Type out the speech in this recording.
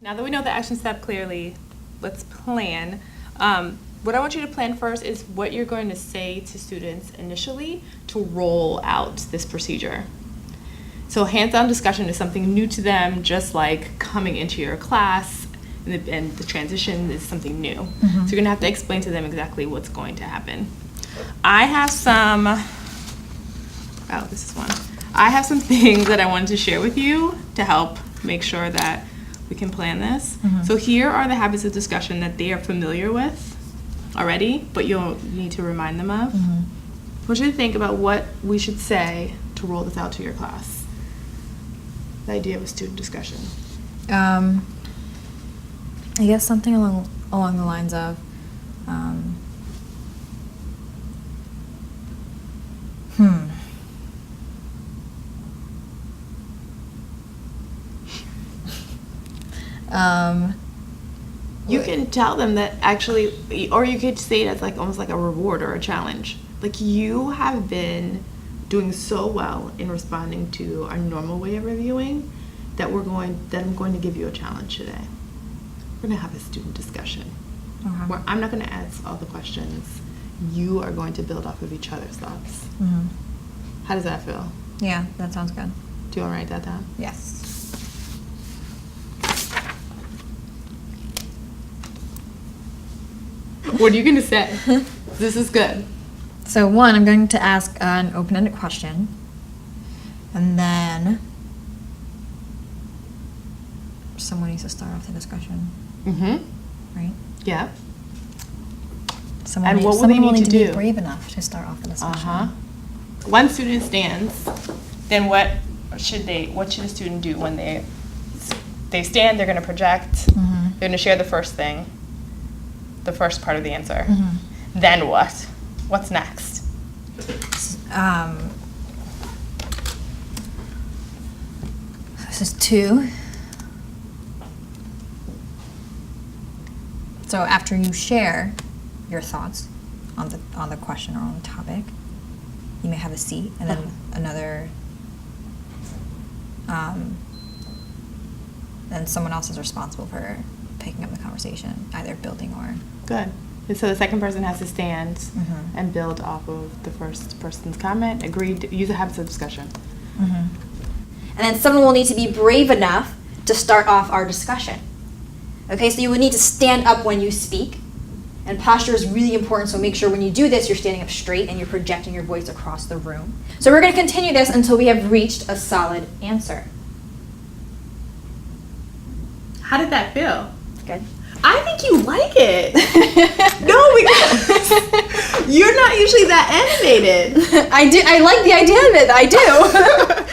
Now that we know the action step clearly, let's plan. What I want you to plan first is what you're going to say to students initially to roll out this procedure. So hands-on discussion is something new to them, just like coming into your class, and the transition is something new. So you're going to have to explain to them exactly what's going to happen. I have some things that I wanted to share with you to help make sure that we can plan this. So here are the habits of discussion that they are familiar with already, but you'll need to remind them of. I want you to think about what we should say to roll this out to your class. The idea of a student discussion. I guess something along the lines of, You can tell them that actually, or you could say it as like almost like a reward or a challenge. Like, you have been doing so well in responding to our normal way of reviewing that I'm going to give you a challenge today. We're going to have a student discussion where I'm not going to ask all the questions. You are going to build off of each other's thoughts. How does that feel? Yeah, that sounds good. Do you want to write that down? Yes. What are you going to say? This is good. So one, I'm going to ask an open-ended question, and then someone needs to start off the discussion. Right? Yeah. Someone what will they need to do? Be brave enough to start off the discussion. One student stands, then what should a student do when they stand? They're going to project. They're going to share the first thing, the first part of the answer. Then what? What's next? This is 2. So after you share your thoughts on the question or on the topic, you may have a seat, and then another, then someone else is responsible for picking up the conversation, either building or... Good. And so the second person has to stand and build off of the first person's comment. Agreed. Use the habits of discussion. And then someone will need to be brave enough to start off our discussion. Okay, so you will need to stand up when you speak. And posture is really important, so make sure when you do this, you're standing up straight and you're projecting your voice across the room. So we're going to continue this until we have reached a solid answer. How did that feel? Good. I think you like it. No, because you're not usually that animated. I like the idea of it. I do.